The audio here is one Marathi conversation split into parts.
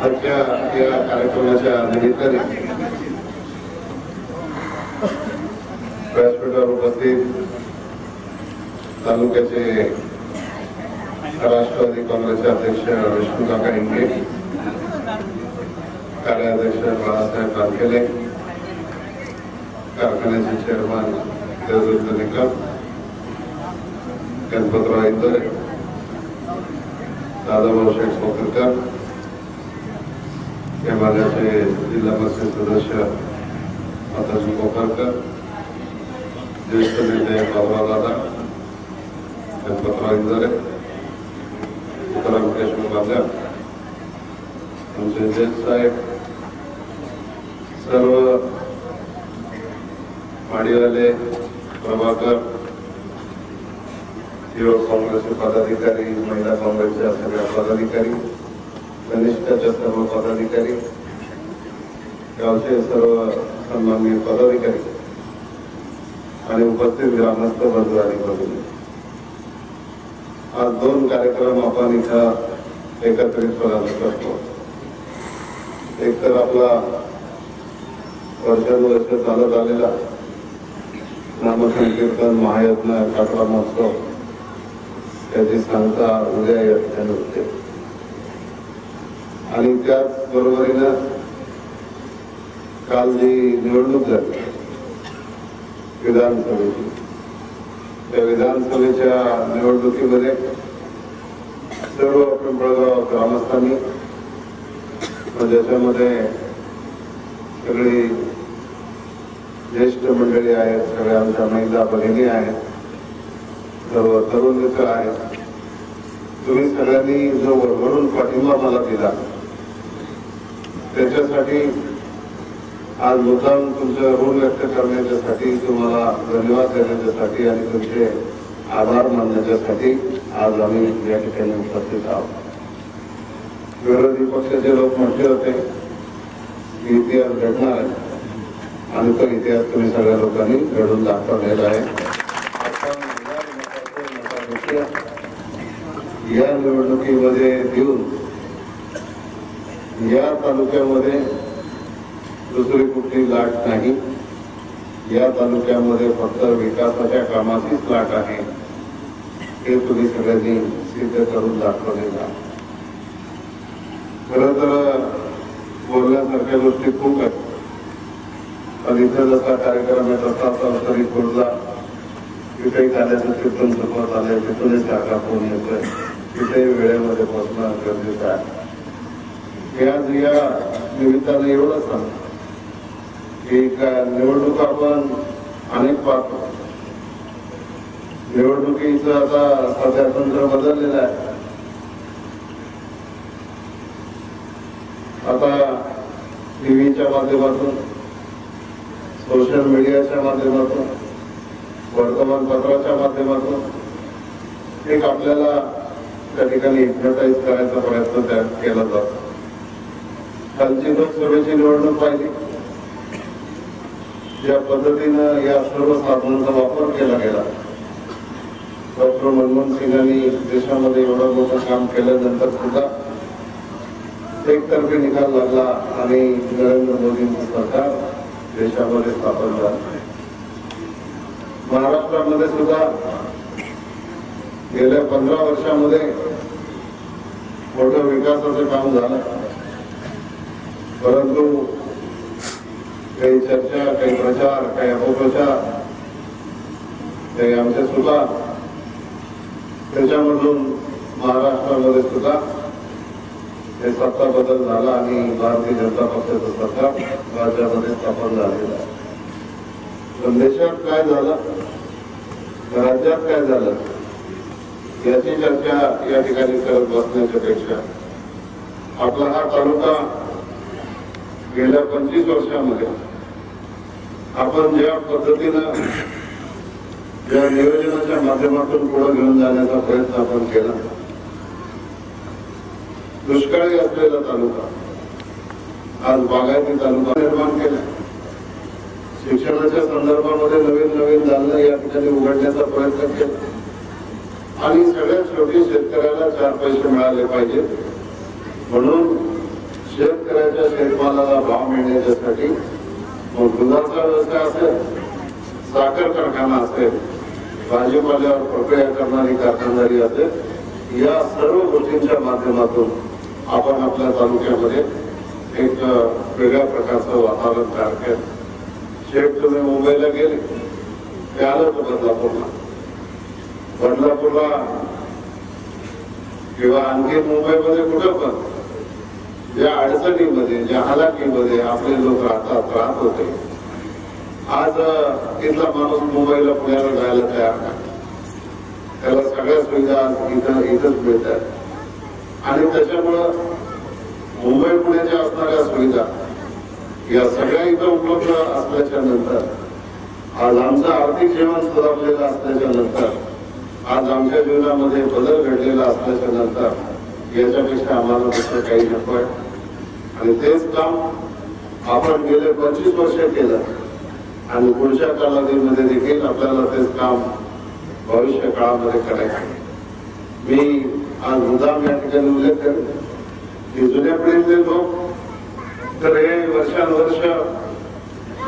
आजच्या या कार्यक्रमाच्या निमित्ताने व्यासपीठावर उपस्थित तालुक्याचे राष्ट्रवादी काँग्रेसचे अध्यक्ष विष्णुकाका इंगे, कार्याध्यक्ष बाळासाहेब बारकेले, कारखान्याचे चेअरमन देवदत्त निकम, गणपतराव इंदोरे, दादाभाऊ शेठ सोकरकर, या भागाचे जिल्हा परिषद सदस्य माताजी कोकरकर, ज्येष्ठ नेते बाबुराव दादा, गणपतराव इंदोरे, तुकाराम केशव बांगल्या, आमचे जज साहेब, सर्व माडीवाले, प्रभाकर, युवक काँग्रेसचे पदाधिकारी, महिला काँग्रेसच्या सगळ्या पदाधिकारी, कनिष्ठच्या सर्व पदाधिकारी, गावचे सर्व सन्माननीय पदाधिकारी आणि उपस्थित ग्रामस्थ बंधू आणि भगिनी, आज दोन कार्यक्रम आपण इथं एकत्रितपणे करतो. एक तर आपला वर्षानुवर्ष चालत आलेला नामसंकीर्तन महायज्ञ काकडा महोत्सव, त्याची सांगता उद्या या ठिकाणी होते आणि त्याच बरोबरीनं काल जी निवडणूक झाली विधानसभेची, त्या विधानसभेच्या निवडणुकीमध्ये सर्व पिंपळगाव ग्रामस्थांनी, ज्याच्यामध्ये सगळी ज्येष्ठ मंडळी आहेत, सगळ्या आमच्या महिला भगिनी आहेत, सर्व तरुण मित्र आहेत, तुम्ही सगळ्यांनी जो वरवरून पाठिंबा मला दिला त्याच्यासाठी आज मुद्दाम तुमचं ऋण व्यक्त करण्याच्यासाठी, तुम्हाला धन्यवाद देण्याच्यासाठी आणि तुमचे आभार मानण्याच्यासाठी आज आम्ही या ठिकाणी उपस्थित आहोत. विरोधी पक्षाचे लोक म्हटले होते की इतिहास घडणार आहे आणि तो इतिहास तुम्ही सगळ्या लोकांनी घडून दाखवलेला आहे. या निवडणुकीमध्ये देऊन या तालुक्यामध्ये दुसरी कुठली लाट नाही, या तालुक्यामध्ये फक्त विकासाच्या कामाचीच लाट आहे, हे तुम्ही सगळ्यांनी सिद्ध करून दाखवलेलं आहे. खरं तर बोलण्यासारख्या गोष्टी खूप आहेत, पण इथं जसा कार्यक्रम आहे तसा तरी पुढचा तिथेही गाण्याचं कीर्तन सुरुवात आलंय, तिथूनच काका फोन येतोय, तिथेही वेळेमध्ये पोहोचणं गरजेचं आहे. आज या निमित्तानं एवढंच सांगतो की निवडणूक आपण अनेक पाहतो. निवडणुकीचं आता सध्या तंत्र बदललेलं आहे. आता टीव्हीच्या माध्यमातून, सोशल मीडियाच्या माध्यमातून, वर्तमानपत्राच्या माध्यमातून एक आपल्याला त्या ठिकाणी हिप्नोटाईज करायचा प्रयत्न केला जातो. कालची लोकसभेची निवडणूक पाहिली, ज्या पद्धतीनं या सर्व साधनांचा वापर केला गेला. डॉक्टर मनमोहन सिंगांनी देशामध्ये एवढं मोठं काम केल्यानंतर सुद्धा एकतर्फी निकाल लागला आणि नरेंद्र मोदींचं सरकार देशामध्ये स्थापन झालं. महाराष्ट्रामध्ये सुद्धा गेल्या 15 वर्षामध्ये मोठं विकासाचं काम झालं, परंतु काही चर्चा, काही प्रचार, काही अपप्रचार, काही आमचे सुद्धा त्याच्यामधून महाराष्ट्रामध्ये सुद्धा हे सत्ता बदल झाला आणि भारतीय जनता पक्षाचं सरकार राज्यामध्ये स्थापन झालेलं आहे. पण देशात काय झालं, राज्यात काय झालं, याची चर्चा या ठिकाणी करत बसण्याच्या पेक्षा आपला हा तालुका गेल्या 25 वर्षामध्ये आपण ज्या पद्धतीनं या नियोजनाच्या माध्यमातून पुढे घेऊन जाण्याचा प्रयत्न आपण केला. दुष्काळी असलेला तालुका आज बागायती तालुका निर्माण केला. शिक्षणाच्या संदर्भामध्ये नवीन नवीन दालनं या ठिकाणी उघडण्याचा प्रयत्न केला आणि सगळ्यात शेवटी शेतकऱ्याला 4 पैसे मिळाले पाहिजेत म्हणून शेतमालाला भाव मिळण्यासाठी मग दुधाचा व्यवसाय असेल, साखर कारखाना असेल, भाजीपाल्यावर प्रक्रिया करणारी कारखानदारी असेल, या सर्व गोष्टींच्या माध्यमातून आपण आपल्या तालुक्यामध्ये एक वेगळ्या प्रकारचं वातावरण तयार केलं. शेठ तुम्ही मुंबईला गेले, ते आलं तर बदलापूरला किंवा आणखी मुंबईमध्ये कुठं पण ज्या अडचणीमध्ये, ज्या हालाकीमध्ये आपले लोक राहत होते, आज इथला माणूस मुंबईला पुण्याला जायला तयार नाही. त्याला सगळ्या सुविधा इथंच मिळतात आणि त्याच्यामुळं मुंबई पुण्याच्या असणाऱ्या सुविधा या सगळ्या इथं उपलब्ध असल्याच्या नंतर आज आमचं आर्थिक जीवन सुधारलेलं असल्याच्या नंतर, आज आमच्या जीवनामध्ये बदल घडलेला असल्याच्या नंतर याच्यापेक्षा आम्हाला दुसरं काही नको आहे. आणि तेच काम आपण गेले 25 वर्ष केलं आणि पुढच्या कालावधीमध्ये देखील आपल्याला तेच काम भविष्य काळामध्ये करायचं. मी आज मुद्दाम या ठिकाणी उल्लेख करेन की जुन्या पिढीतले लोक तर हे वर्षानुवर्ष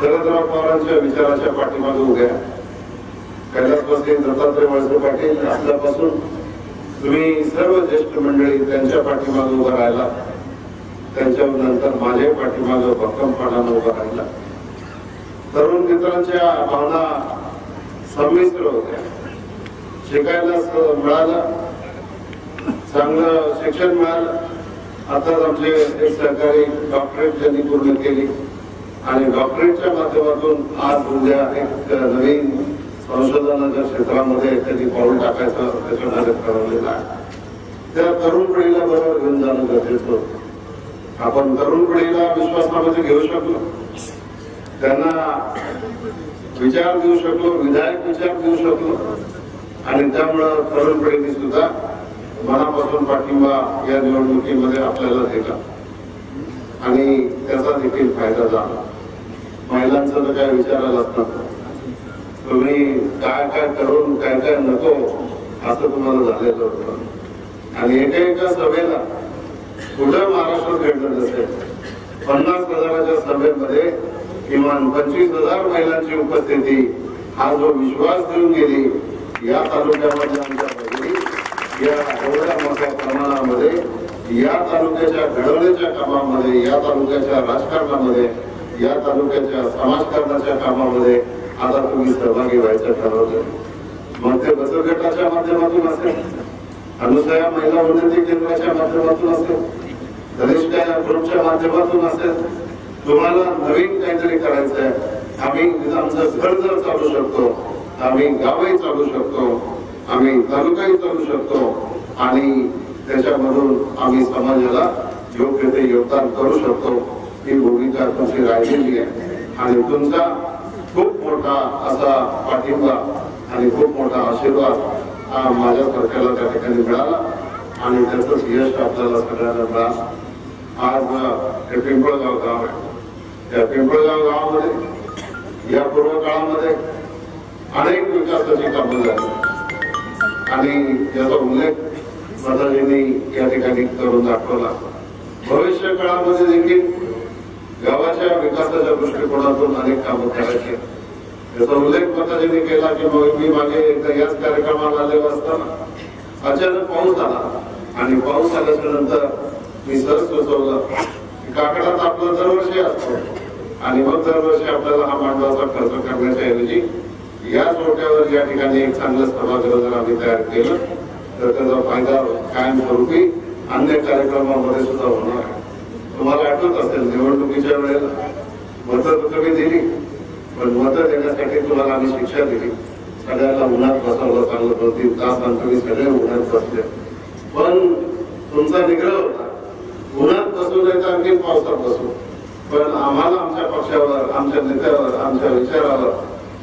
शरदराव पवारांच्या विचाराच्या पाठीमागे उभे आहे. कैलासवासी दत्तात्रय वळसे पाटील असल्यापासून तुम्ही सर्व ज्येष्ठ मंडळी त्यांच्या पाठीमागे उभा राहिला. त्यांच्या नंतर माझ्या पाठीमागे भक्कमपणाने उभा राहिला. तरुण मित्रांच्या भावना संमिश्र होत्या. शिकायला मिळालं, चांगलं शिक्षण मिळालं. आताच आमचे एक सहकारी डॉक्टरेट त्यांनी पूर्ण केली आणि डॉक्टरेटच्या माध्यमातून आज उद्या एक नवीन संशोधनाच्या क्षेत्रामध्ये त्यांनी पाऊल टाकायचं त्याच्यामध्ये ठरवलेलं आहे. त्या तरुण पिढीला बरोबर घेऊन जाणं गरजेचं होतं. आपण तरुण पिढीला विश्वासामध्ये घेऊ शकलो, त्यांना विचार देऊ शकलो, विधायक विचार देऊ शकलो आणि त्यामुळं तरुण पिढीने सुद्धा मनापासून पाठिंबा या निवडणुकीमध्ये आपल्याला दिला आणि त्याचा देखील फायदा झाला. महिलांचं तर काय विचारायलाच नको. तुम्ही काय काय करून काय काय नको असं तुम्हाला झालेलं होतं आणि एका सभेला पुढं महाराष्ट्रात घडलं नसेल 50,000च्या सभेमध्ये किमान 25,000 महिलांची उपस्थिती, हा जो विश्वास देऊन गेली या तालुक्यामध्ये आमच्या भगिनी या एवढ्या मोठ्या प्रमाणामध्ये या तालुक्याच्या घडवण्याच्या कामामध्ये, या तालुक्याच्या राजकारणामध्ये, या तालुक्याच्या समाजकारणाच्या कामामध्ये आता तुम्ही सहभागी व्हायचं ठरवलं. मग ते बचत गटाच्या माध्यमातून असेल, अनुसया महिला उन्नती केंद्राच्या माध्यमातून असेल, धनिष्ठा ग्रुपच्या माध्यमातून असेल, तुम्हाला नवीन काहीतरी करायचं आहे. आम्ही आमचं घर जर चालू शकतो, आम्ही गावही चालू शकतो, आम्ही तालुकाही चालू शकतो आणि त्याच्यामधून आम्ही समाजाला योग्य ते योगदान करू शकतो. ही भूमिका तुमची राहिलेली आहे आणि तुमचा खूप मोठा असा पाठिंबा आणि खूप मोठा आशीर्वाद माझ्या सरकारला त्या ठिकाणी मिळाला आणि त्याचंच यश आपल्याला सगळ्यांना मिळालं. आज हे पिंपळगाव गाव आहे. त्या पिंपळगाव गावामध्ये या पूर्व काळामध्ये अनेक विकासाची कामं झाली आणि याचा उल्लेख माताजींनी या ठिकाणी करून दाखवला. भविष्य काळामध्ये देखील गावाच्या विकासाच्या दृष्टिकोनातून अनेक कामं करायचे. याचा उल्लेख माताजींनी केला की मी मागे एकदा याच कार्यक्रमाला आलेलो असताना अचानक पाऊस आला आणि पाऊस आल्याच्या नंतर मी सहज सुचवलं की काकडात आपला दरवर्षी असतो आणि मग दरवर्षी आपल्याला हा मांडवाचा खर्च करण्याच्या ऐवजी या जोट्यावर या ठिकाणी एक चांगलं सभागृह जर आम्ही तयार केलं तर त्याचा फायदा कायमस्वरूपी अन्य कार्यक्रमामध्ये सुद्धा होणार आहे. तुम्हाला आठवत असेल निवडणुकीच्या वेळेला मतं तुम्ही दिली, पण मतं देण्यासाठी तुम्हाला आम्ही शिक्षा दिली. सगळ्याला उन्हात बसवलं, चांगलं 2-3 तास आणि तुम्ही सगळे उन्हात बसले. पण तुमचा निग्रह होता, उन्हात बसू नाही तर आणखी पावसात बसू, पण आम्हाला आमच्या पक्षावर, आमच्या नेत्यावर, आमच्या विचारावर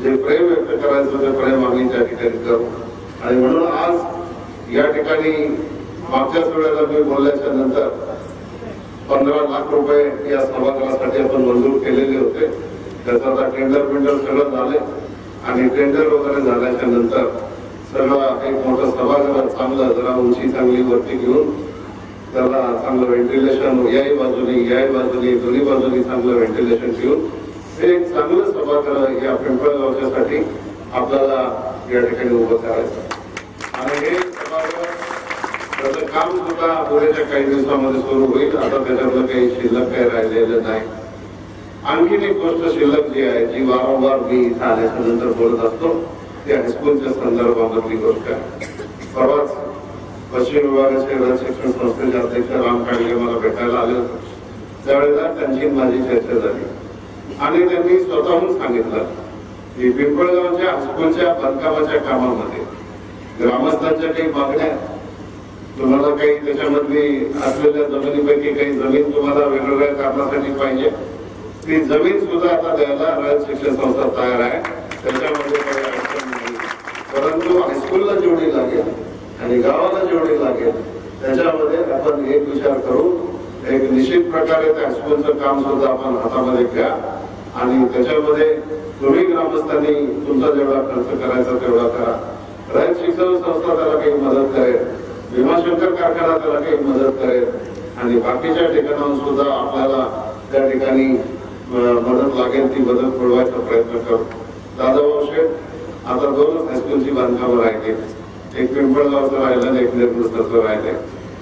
जे प्रेम व्यक्त करायचं ते प्रेम आम्ही त्या ठिकाणी करू. आणि म्हणून आज या ठिकाणी मागच्याच वेळेला मी बोलल्याच्या नंतर 15 लाख रुपये या सभागृहासाठी आपण मंजूर केलेले होते. त्याचा आता टेंडर सगळं झाले आणि टेंडर वगैरे झाल्याच्या नंतर सगळं एक मोठं सभागृह चांगलं जरा उंची चांगली वरती घेऊन त्याला चांगलं व्हेंटिलेशन याही बाजूनी दोन्ही बाजूनी चांगलं व्हेंटिलेशन ठेवून हे एक चांगलं सभागृह या पिंपळगावच्यासाठी आपल्याला या ठिकाणी उभं करायचं आणि हे सभागृह त्याचं काम सुद्धा पुढेच्या काही दिवसामध्ये सुरू होईल. आता त्याच्यातलं काही शिल्लक काही राहिलेलं नाही. आणखीन एक गोष्ट शिल्लक जी आहे जी वारंवार मी इथं आल्याच्या नंतर बोलत असतो ती हायस्कूलच्या संदर्भामधली गोष्ट आहे. परवाच पश्चिम विभागाचे राज्य शिक्षण संस्थेचे अध्यक्ष राम कांडगे मला भेटायला आले होते. त्यावेळेला त्यांची माझी चर्चा झाली आणि त्यांनी स्वतःहून सांगितलं की पिंपळगावच्या हायस्कूलच्या बांधकामाच्या कामामध्ये ग्रामस्थांच्या काही मागण्या, तुम्हाला काही त्याच्यामधली असलेल्या जमिनीपैकी काही जमीन तुम्हाला वेगवेगळ्या कारणासाठी पाहिजे, ती जमीन सुद्धा आता द्यायला राज्य शिक्षण संस्था तयार आहे. त्याच्यामध्ये काही अडचण नाही. परंतु हायस्कूलला जेवढी लागेल आणि गावाला जेवढी लागेल त्याच्यामध्ये आपण एक विचार करू. एक निश्चित प्रकारे त्या हायस्कूलचं काम सुद्धा आपण हातामध्ये घ्या आणि त्याच्यामध्ये तुम्ही ग्रामस्थांनी तुमचा जेवढा खर्च करायचा तेवढा करा. राज्य शिक्षण संस्था त्याला काही मदत करेल, भीमाशंकर कारखाना त्याला काही मदत करेल आणि बाकीच्या ठिकाणाहून सुद्धा आपल्याला त्या ठिकाणी मदत लागेल ती मदत पुरवायचा प्रयत्न करू. दादाभाऊ शेठ आता 2 हायस्कूलची बांधकामं राहिली. एक पिंपळगावचं राहिलं आणि एक निर्मूळचं राहिले.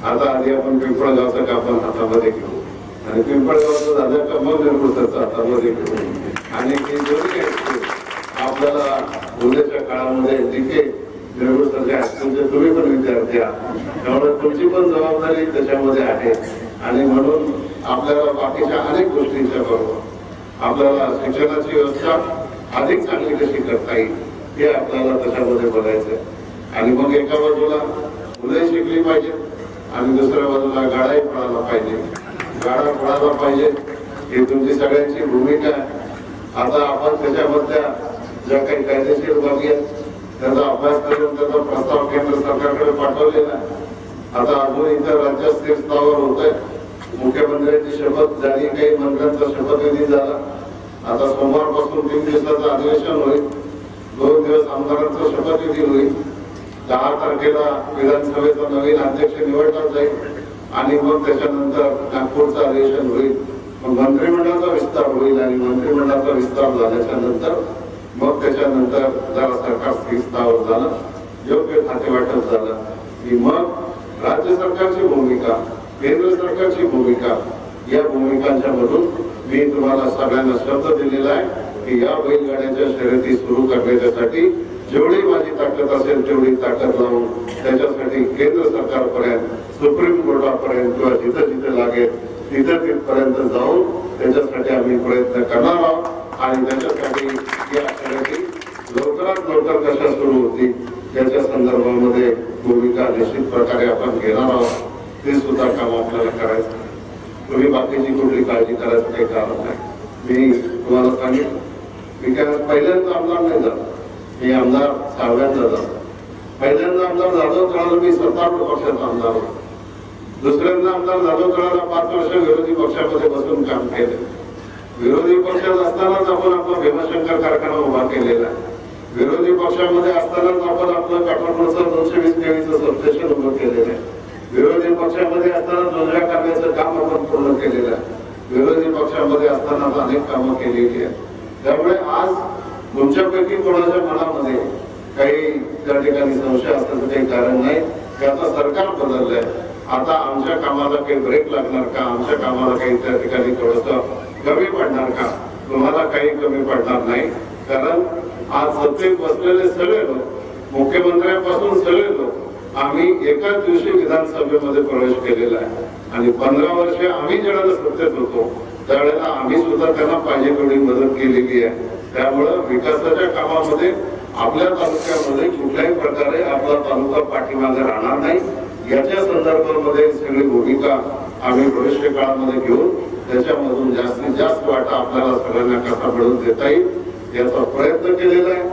आता आधी आपण पिंपळगावचं काम हातामध्ये घेऊ आणि पिंपळगावचं झालं का मग निर्मूळचं हातामध्ये घेऊ आणि ती दोन्ही हायस्कूल आपल्याला उद्याच्या काळामध्ये जिथे निर्मूळचे हायस्कूलचे तुम्ही पण विद्यार्थी आहात त्यामुळे तुमची पण जबाबदारी त्याच्यामध्ये आहे आणि म्हणून आपल्याला बाकीच्या अनेक गोष्टींच्या बरोबर आपल्याला शिक्षणाची व्यवस्था अधिक चांगली कशी करता येईल हे आपल्याला त्याच्यामध्ये बघायचं आणि मग एका बाजूला मुलं शिकली पाहिजे आणि दुसऱ्या बाजूला गाडाही पळायला पाहिजे. गाडा पळायला पाहिजे ही तुमची सगळ्यांची भूमिका आहे. आता आपण त्याच्यामधल्या ज्या काही कायदेशीर बाबी आहेत त्याचा अभ्यास करून त्याचा प्रस्ताव केंद्र सरकारकडे पाठवलेला आहे. आता अजून इतर राज्यस्तरीय स्तरावर होतोय. मुख्यमंत्र्यांची शपथ झाली, काही मंत्र्यांचा शपथविधी झाला. आता सोमवारपासून 3 दिवसाचं अधिवेशन होईल. 2 दिवस आमदारांचा शपथविधी होईल. 10 तारखेला विधानसभेचा नवीन अध्यक्ष निवडला जाईल आणि मग त्याच्यानंतर नागपूरचं अधिवेशन होईल. मग मंत्रिमंडळाचा विस्तार होईल आणि मंत्रिमंडळाचा विस्तार झाल्याच्या नंतर मग त्याच्यानंतर जरा सरकार स्थिर स्थावर झालं, योग्य खाते वाटप झालं की मग राज्य सरकारची भूमिका, केंद्र सरकारची भूमिका या भूमिकांच्या मधून मी तुम्हाला सगळ्यांना शब्द दिलेला आहे की या बैलगाड्यांच्या शर्यती सुरू करण्यासाठी जेवढी माझी ताकद असेल तेवढी ताकद लावून त्याच्यासाठी केंद्र सरकारपर्यंत, सुप्रीम कोर्टापर्यंत किंवा जिथं जिथं लागेल तिथं तिथपर्यंत जाऊन त्याच्यासाठी आम्ही प्रयत्न करणार आहोत आणि त्याच्यासाठी या शर्यती लवकरात लवकर कशा सुरू होतील याच्या संदर्भामध्ये भूमिका निश्चित प्रकारे आपण घेणार आहोत. ते सुद्धा काम आपल्याला करायचं. तुम्ही बाकीची कुठली काळजी करायचं काही कारण नाही. मी तुम्हाला सांगितलं मी काय पहिल्यांदा आमदार नाही झालो, मी आमदार 6व्यांदा झालो. पहिल्यांदा आमदार झालो त्यावेळेला मी सत्तारूढ पक्षाचा आमदार होतो. दुसऱ्यांदा आमदार झालो त्यावेळेला 5 वर्ष विरोधी पक्षामध्ये बसून काम केले. विरोधी पक्षात असतानाच आपण आपला भीमाशंकर कारखाना उभा केलेला आहे. विरोधी पक्षामध्ये असतानाच आपण आपलं काठापूरचं 220 केव्हीचं सबस्टेशन उभं केलेलं आहे. विरोधी पक्षामध्ये असताना जोजऱ्या करण्याचं काम आपण पूर्ण केलेलं आहे. विरोधी पक्षामध्ये असताना अनेक कामं केलेली आहेत. त्यामुळे आज तुमच्यापैकी कोणाच्या मनामध्ये काही त्या ठिकाणी संशय असण्याचं काही कारण नाही. त्याचं सरकार बदललंय. आता आमच्या कामाला काही ब्रेक लागणार का, आमच्या कामाला काही त्या ठिकाणी थोडंसं कमी पडणार का, तुम्हाला काही कमी पडणार नाही. कारण आज सत्तेत बसलेले सगळे लोक, मुख्यमंत्र्यांपासून सगळे लोक आम्ही एकाच दिवशी विधानसभेमध्ये प्रवेश केलेला आहे आणि 15 वर्षे आम्ही ज्यावेळेला सत्तेत होतो त्यावेळेला आम्ही सुद्धा त्यांना पाहिजे तेवढी मदत केलेली आहे. त्यामुळं विकासाच्या कामामध्ये आपल्या तालुक्यामध्ये कुठल्याही प्रकारे आपला तालुका पाठीमागे राहणार नाही याच्या संदर्भामध्ये सगळी भूमिका आम्ही भविष्य काळामध्ये घेऊन त्याच्यामधून जास्तीत जास्त वाटा आपल्याला सगळ्यांना कसा मिळवून देता येईल याचा प्रयत्न केलेला आहे.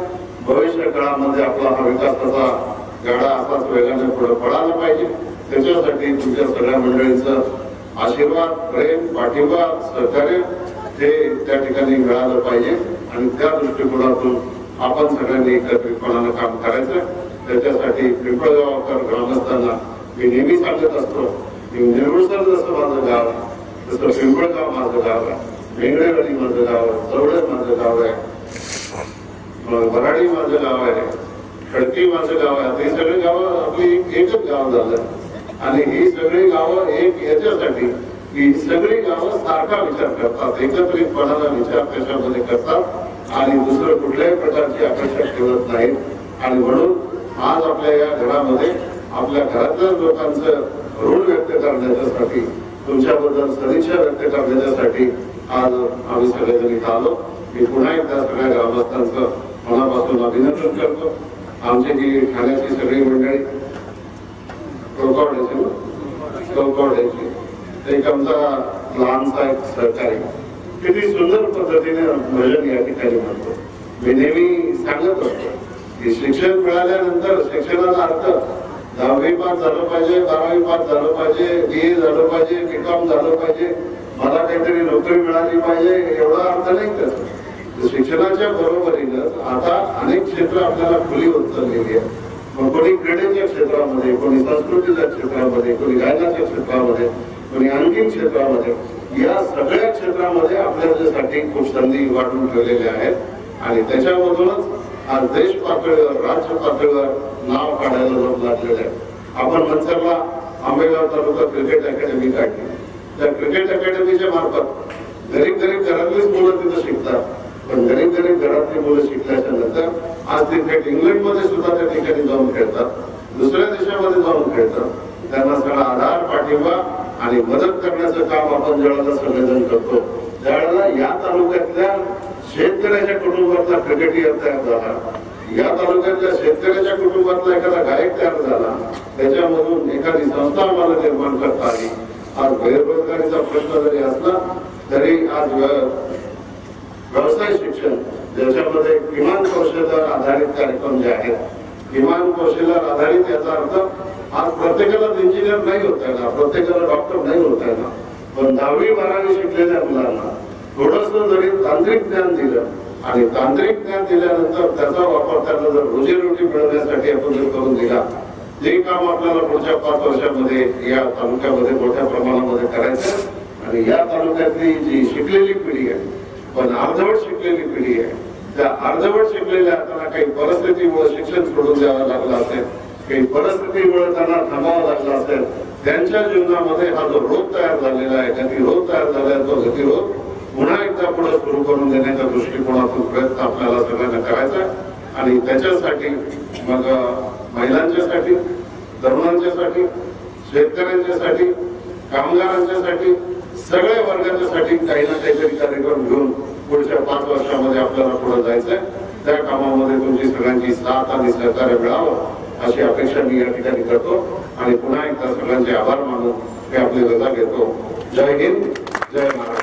भविष्य काळामध्ये आपला हा विकासाचा गाडा असाच वेगाने पुढे पडायला पाहिजे. त्याच्यासाठी तुमच्या सगळ्या मंडळींचं आशीर्वाद, प्रेम, पाठिंबा, सहकार्य हे त्या ठिकाणी मिळालं पाहिजे आणि त्या दृष्टिकोनातून आपण सगळ्यांनी एकत्रितपणानं काम करायचं. त्याच्यासाठी पिंपळगावकर ग्रामस्थांना मी नेहमी सांगत असतो निरुळसर जसं माझं गाव आहे तसं पिंपळगाव माझं गाव आहे, मेंगडेवाडी माझं गाव आहे, चौडे माझं गाव आहे, वराडी माझं गाव आहे, खडकी माझं गाव आहे. ही सगळी गावं आपली एकच गाव झालं आणि ही सगळी गावं एक याच्यासाठी ही सगळी गावं सारखा विचार करतात, एकत्रितपणाचा विचार त्याच्यामध्ये करतात आणि दुसरं कुठल्याही प्रकारची अपेक्षा ठेवत नाहीत. आणि म्हणून आज आपल्या या घरामध्ये आपल्या घरातल्या लोकांचं ऋण व्यक्त करण्यासाठी, तुमच्याबद्दल सदिच्छा व्यक्त करण्यासाठी आज आम्ही सगळेजण इथं आलो. मी पुन्हा एकदा सगळ्या ग्रामस्थांचं मनापासून अभिनंदन करतो. आमची जी ठाण्याची सगळी मंडळी कवकवड्याची एक आमचा लहानसा एक सहकारी किती सुंदर पद्धतीने भजन या ठिकाणी म्हणतो. मी नेहमी सांगत असतो की शिक्षण मिळाल्यानंतर शिक्षणाचा अर्थ 10वी पास झालं पाहिजे, 12वी पास झालं पाहिजे, BA झालं पाहिजे, BCom झालं पाहिजे, मला काहीतरी नोकरी मिळाली पाहिजे एवढा अर्थ नाही त्याचा. शिक्षणाच्या बरोबरीनं आता अनेक क्षेत्र आपल्याला खुली होत चाललेली आहे. मग कोणी क्रीडेच्या क्षेत्रामध्ये, कोणी संस्कृतीच्या क्षेत्रामध्ये, कोणी गायनाच्या क्षेत्रामध्ये, कोणी आणखीन क्षेत्रामध्ये, या सगळ्या क्षेत्रामध्ये आपल्यासाठी खूप संधी वाटून ठेवलेल्या आहेत आणि त्याच्यामधूनच आज देश पातळीवर, राज्य पातळीवर नाव काढायला लोक लागलेले आहे. आपण मनसरला आंबेगाव तालुका क्रिकेट अकॅडमी काढली. त्या क्रिकेट अकॅडमीच्या मार्फत गरीब घरातलीच मुलं तिथं शिकतात, पण गरीब घरातली मुलं शिकल्याच्या नंतर आज क्रिकेट इंग्लंडमध्ये सुद्धा त्या ठिकाणी जाऊन खेळतात, दुसऱ्या देशामध्ये जाऊन खेळतात. त्यांना सगळा आधार, पाठिंबा आणि मदत करण्याचं काम आपण ज्यावेळेला सगळेजण करतो, त्यावेळेला या तालुक्यातल्या शेतकऱ्याच्या कुटुंबातला क्रिकेटियर तयार झाला, या तालुक्यातल्या शेतकऱ्याच्या कुटुंबातला एखादा गायक तयार झाला, त्याच्यामधून एखादी संस्था आम्हाला निर्माण करता आली. आज बेरोजगारीचा प्रश्न जरी असला तरी आज व्यवसाय शिक्षण ज्याच्यामध्ये किमान कौशल्यावर आधारित कार्यक्रम जे आहेत, किमान कौशल्यावर आधारित याचा अर्थ आज प्रत्येकाला इंजिनियर नाही होता येणार, प्रत्येकाला डॉक्टर नाही होता येणार, पण 10वी 12वी शिकलेल्या मुलांना थोडस जरी तांत्रिक ज्ञान दिलं आणि तांत्रिक ज्ञान दिल्यानंतर त्याचा वापर त्यांना जर रोजीरोटी मिळवण्यासाठी आपण जर करून दिला, जे काम आपल्याला पुढच्या 5 वर्षामध्ये या तालुक्यामध्ये मोठ्या प्रमाणामध्ये करायचं आणि या तालुक्यातली जी शिकलेली पिढी आहे, पण अर्धवट शिकलेली पिढी आहे, त्या अर्धवट शिकलेल्या त्यांना काही परिस्थितीमुळे शिक्षण सोडून द्यावं लागलं असेल, काही परिस्थितीमुळे त्यांना थांबावं लागलं असेल, त्यांच्या जीवनामध्ये हा जो रोग तयार झालेला आहे, गतिरोध तयार झाला आहे, तो गतिरोध पुन्हा एकदा पुढे सुरू करून देण्याच्या दृष्टिकोनातून प्रयत्न आपल्याला सगळ्यांना करायचा आहे. आणि त्याच्यासाठी मग महिलांच्यासाठी, तरुणांच्यासाठी, शेतकऱ्यांच्यासाठी, कामगारांच्यासाठी, सगळ्या वर्गांच्यासाठी काही ना काहीतरी कार्यक्रम घेऊन पुढच्या 5 वर्षामध्ये आपल्याला पुढे जायचंय. त्या कामामध्ये तुमची सगळ्यांची साथ आणि सहकार्य मिळावं अशी अपेक्षा मी या ठिकाणी करतो आणि पुन्हा एकदा सगळ्यांचे आभार मानून मी आपली रजा घेतो. जय हिंद, जय महाराष्ट्र.